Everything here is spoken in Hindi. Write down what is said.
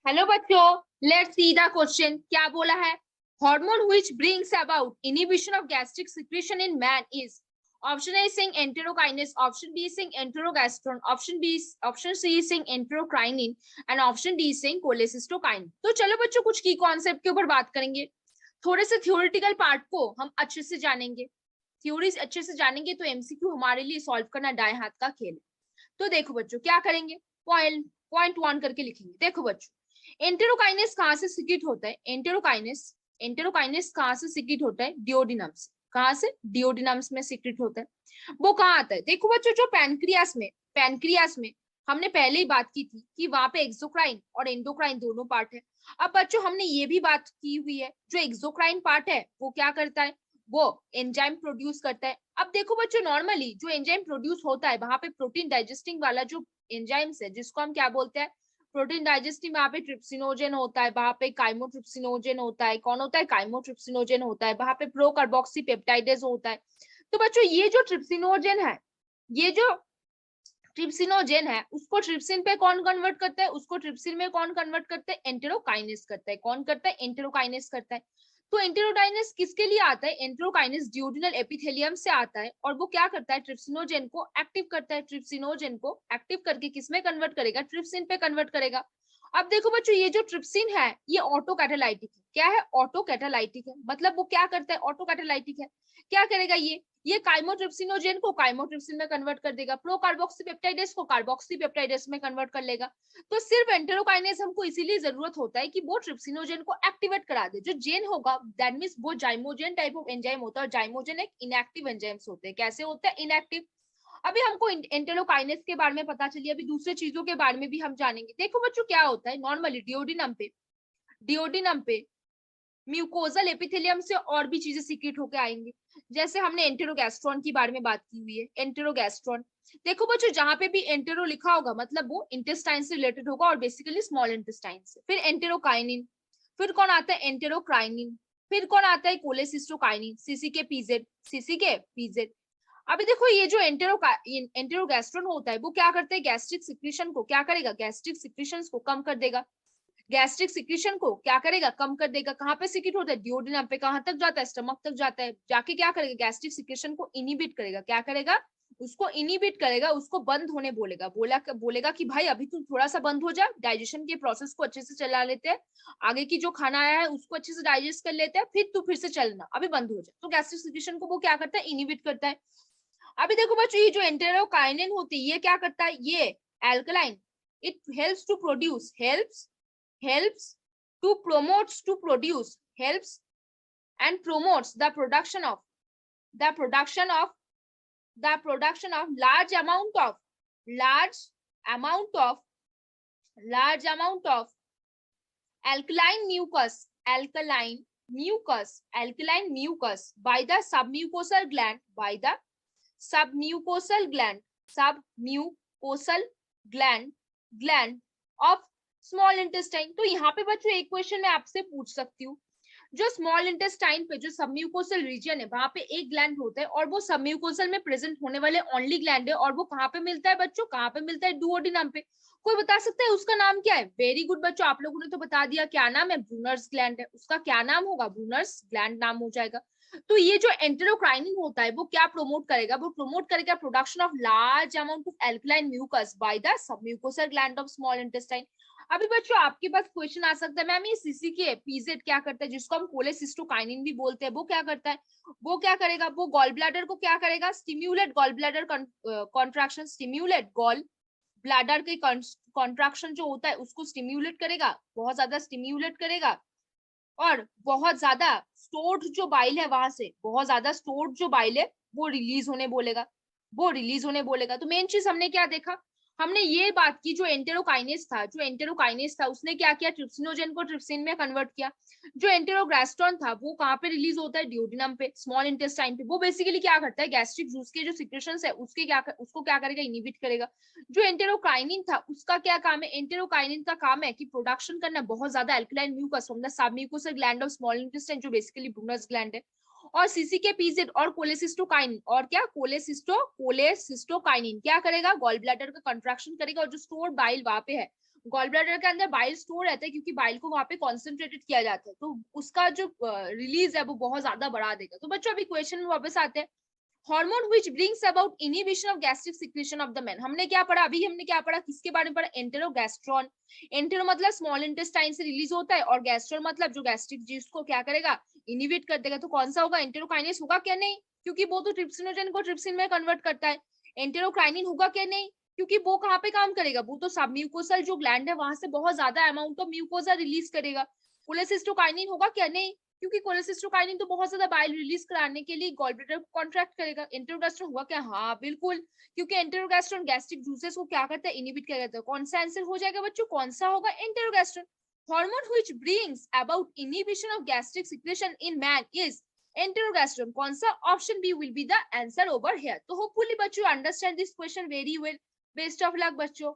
हेलो बच्चों, लेट्स सी द क्वेश्चन। क्या बोला है? Hormone which brings about inhibition of gastric secretion in man is. Option A सिंग एंटेरोकाइनेस, ऑप्शन बी सिंग एंटेरोगैस्ट्रोन, ऑप्शन सी सिंग एंटेरोक्राइनिन एंड ऑप्शन डी सिंग कोलेसिस्टोकाइन। तो चलो बच्चों, कुछ की कॉन्सेप्ट के ऊपर बात करेंगे। थोड़े से थ्योरेटिकल पार्ट को हम अच्छे से जानेंगे। थ्योरी अच्छे से जानेंगे तो एमसीक्यू हमारे लिए सॉल्व करना दाएं हाथ का खेल है। तो देखो बच्चों, क्या करेंगे, पॉइंट पॉइंट वन करके लिखेंगे। देखो बच्चों, एंटेरोकाइनेस कहाँ से सिक्रीट होता है? एंटेरोकाइनेस एंटेरोकाइनेस कहाँ से सिक्रीट होता है? डिओडिनम से। कहाँ से? डिओडिनम्स में सिक्रीट होता है। वो कहाँ आता है? देखो बच्चों, जो पैनक्रियास में हमने पहले ही बात की थी कि वहां पे एक्सोक्राइन और एंडोक्राइन दोनों पार्ट है। अब बच्चों, हमने ये भी बात की हुई है, जो एक्सोक्राइन पार्ट है वो क्या करता है? वो एंजाइम प्रोड्यूस करता है। अब देखो बच्चों, नॉर्मली जो एंजाइम प्रोड्यूस होता है वहां पे प्रोटीन डाइजेस्टिंग वाला जो एंजाइम्स है, जिसको हम क्या बोलते हैं? Protein digestive. वहां पे ट्रिप्सिनोजेन होता है, वहां पे काइमोट्रिप्सिनोजेन होता है। कौन होता है? काइमोट्रिप्सिनोजेन होता है। वहां पे प्रो कार्बोक्सी पेप्टाइडेज होता है। तो बच्चों, ये जो ट्रिप्सिनोजेन है, ये जो ट्रिप्सिनोजेन है, उसको ट्रिप्सिन पे कौन कन्वर्ट करता है? उसको ट्रिप्सिन में कौन कन्वर्ट करता है? एंटेरोकाइनेस करता है। कौन करता है? एंटेरोकाइनेस करता है। तो एंटेरोकाइनेस किसके लिए आता है? एंटेरोकाइनेस ड्यूडिनल एपिथेलियम से आता है, और वो क्या करता है? ट्रिप्सिनोजेन को एक्टिव करता है। ट्रिप्सिनोजेन को एक्टिव करके किसमें कन्वर्ट करेगा? ट्रिप्सिन पे कन्वर्ट करेगा। अब देखो बच्चों, ये जो ट्रिप्सिन है ये ऑटो कैटालाइटिक है। क्या है? ऑटो कैटालाइटिक है। मतलब वो क्या करता है? ऑटो कैटालाइटिक है। क्या करेगा ये काइमोट्रिप्सिनोजेन को काइमोट्रिप्सिन में कन्वर्ट कर देगा, प्रो कार्बोक्सी पेप्टाइडेस को कार्बोक्सी पेप्टाइडेस में कन्वर्ट कर लेगा। तो सिर्फ एंटेरोकाइनेस हमको इसीलिए जरूरत होता है कि वो ट्रिप्सिनोजेन को एक्टिवेट करा दे। जो जेन होगा दैट मींस वो जाइमोजेन टाइप ऑफ एंजाइम होता है, और जाइमोजेन एक इनएक्टिव एंजाइम्स होते हैं। कैसे होते हैं? इनएक्टिव। अभी हमको एंटेरोकाइनेस के बारे में पता चली, अभी दूसरे चीजों के बारे में भी हम जानेंगे। देखो बच्चों, क्या होता है नॉर्मली डिओडिनम पे म्यूकोजल एपिथेलियम से और भी चीजें सीक्रेट होकर आएंगी। जैसे हमने एंटेरोगैस्ट्रॉन की बारे में बात की हुई है। एंटेरोगैस्ट्रॉन, देखो बच्चों, जहां पे भी एंटेरो लिखा होगा मतलब वो इंटेस्टाइन से रिलेटेड होगा, और बेसिकली स्मॉल इंटेस्टाइन से। फिर एंटेरोकाइनिन, फिर कौन आता है? एंटेरोक्राइनिन, फिर कौन आता है? कोलेसिस्टोकाइनिन, सीसी के पीजेड। अभी देखो, ये जो एंटेरोगैस्ट्रॉन होता है वो क्या करता है? गैस्ट्रिक सिक्रीशन को क्या करेगा? गैस्ट्रिक सिक्रीशन को कम कर देगा। गैस्ट्रिक सिक्रीशन को क्या करेगा? कम कर देगा। कहाँ पे सिक्रीट होता है? डिओडिनम पे। कहाँ तक जाता है? स्टमक तक जाता है। जाके क्या करेगा? गैस्ट्रिक सिक्रीशन को इनिबिट करेगा। क्या करेगा? उसको इनिबिट करेगा, उसको बंद होने बोलेगा। बोलेगा कि भाई अभी तू थोड़ा सा बंद हो जा, डाइजेशन के प्रोसेस को अच्छे से चला लेते हैं, आगे की जो खाना आया है उसको अच्छे से डाइजेस्ट कर लेते हैं, फिर तू फिर से चलना, अभी बंद हो जा। तो गैस्ट्रिक सिक्रीशन को वो क्या करता है? इनिबिट करता है। अभी देखो बच्चों, ये जो एंटेरोकाइनिन होती है ये क्या करता है? ये alkaline, it helps to produce helps to produce helps and promotes the production of large amount of large amount of alkaline mucus by the submucosal gland of small intestine. तो यहाँ पे बच्चों एक क्वेश्चन मैं आपसे पूछ सकती हूँ, जो स्मॉल इंटेस्टाइन पे जो सबम्यूकोसल रीजन है वहां पे एक ग्लैंड होता है, और वो सबम्यूकोसल में प्रेजेंट होने वाले ओनली ग्लैंड है, और वो कहाँ पे मिलता है बच्चों? कहाँ पे मिलता है? डुओडेनम पे। कोई बता सकता है उसका नाम क्या है? वेरी गुड बच्चों, आप लोगों ने तो बता दिया। क्या नाम है? ब्रूनर्स ग्लैंड है। उसका क्या नाम होगा? ब्रूनर्स ग्लैंड नाम हो जाएगा। तो ये जो एंटेरोक्राइनिन होता है वो क्या प्रमोट करेगा? वो प्रमोट करेगा production of large amount of alkaline mucus by the submucosal gland of small intestine. अभी बच्चों आपके पास क्वेश्चन आ सकता है, मैम ये सीसी के पीजेड क्या करता है, जिसको हम कोलेसिस्टोकाइनिन भी बोलते हैं, वो क्या करता है? वो क्या करेगा? वो गॉल ब्लैडर को क्या करेगा? Stimulate gall bladder contraction, stimulate gall bladder के कॉन्ट्रैक्शन जो होता है उसको स्टिम्युलेट करेगा, बहुत ज्यादा स्टिम्युलेट करेगा, और बहुत ज्यादा स्टोर्ड जो बाइल है वहां से, बहुत ज्यादा स्टोर्ड जो बाइल है वो रिलीज होने बोलेगा। तो मेन चीज हमने क्या देखा? हमने ये बात की, जो एंटेरोकाइनेस था उसने क्या किया? ट्रिप्सिनोजेन को ट्रिप्सिन में कन्वर्ट किया। जो एंटेरोग्रास्ट्रॉन था वो कहाँ पे रिलीज होता है? डिओडिनम पे, स्मॉल इंटेस्टाइन पे। वो बेसिकली क्या करता है? गैस्ट्रिक जूस के जो सिक्रेशंस है उसको क्या करेगा? इनिबिट करेगा। जो एंटेरोकाइनिन था उसका क्या काम है? एंटेरोकाइनिन का काम है कि प्रोडक्शन करना बहुत ज्यादा alkaline mucus from the submucosal gland of small intestine, जो बेसिकली ब्रूनर्स ग्लैंड है। और सीसी के पीजेड और कोलेसिस्टोकाइनिन, और क्या? कोलेसिस्टोकाइनिन क्या करेगा? गॉल ब्लैडर का कंट्रैक्शन करेगा, और जो स्टोर्ड बाइल वहां पे है गॉल ब्लैडर के अंदर बाइल स्टोर रहता है क्योंकि बाइल को वहां पे कॉन्सेंट्रेटेड किया जाता है, तो उसका जो रिलीज है वो बहुत ज्यादा बढ़ा देगा। तो बच्चों अभी क्वेश्चन में वापस आते हैं, hormone which brings about inhibition of gastric secretion of the man. हमने क्या पढ़ा अभी, हमने क्या पढ़ा, किसके बारे में पढ़ा, एंटेरोगैस्ट्रॉन। एंटेरो मतलब स्मॉल इंटेस्टाइन से रिलीज होता है, और गैस्ट्रॉन मतलब जो गैस्ट्रिक जूस को क्या करेगा, इनहिबिट कर देगा। तो कौन सा होगा, एंटेरोकाइनेस होगा क्या, नहीं, क्योंकि वो तो ट्रिप्सिनोजन को ट्रिप्सिन में कन्वर्ट करता है। एंटेरोकाइनिन होगा क्या, नहीं, क्योंकि वो कहाँ पे काम करेगा, वो तो सब म्यूकोसल जो ग्लैंड है वहां से बहुत ज्यादा अमाउंट ऑफ म्यूकोसा रिलीज करेगा। कोलेसिस्टोकाइनिन होगा क्या, नहीं, क्योंकि कोलेसिस्टोकाइनिन तो बहुत ज्यादा बाइल रिलीज कराने के लिए गॉल ब्लैडर को कॉन्ट्रैक्ट करेगा। एंटेरोगैस्ट्रॉन हुआ क्या, हाँ बिल्कुल, क्योंकि एंटेरोगैस्ट्रॉन गैस्ट्रिक जूसेस को क्या करता है, इनहिबिट करता है। कौन सा आंसर हो जाएगा बच्चों, कौन सा होगा, enterogastrone. Hormone which brings about inhibition of gastric secretion in man is enterogastrone. कौन सा, option B will be the answer over here. तो होपफुली बच्चों understand this question very well. Best of luck बच्चों।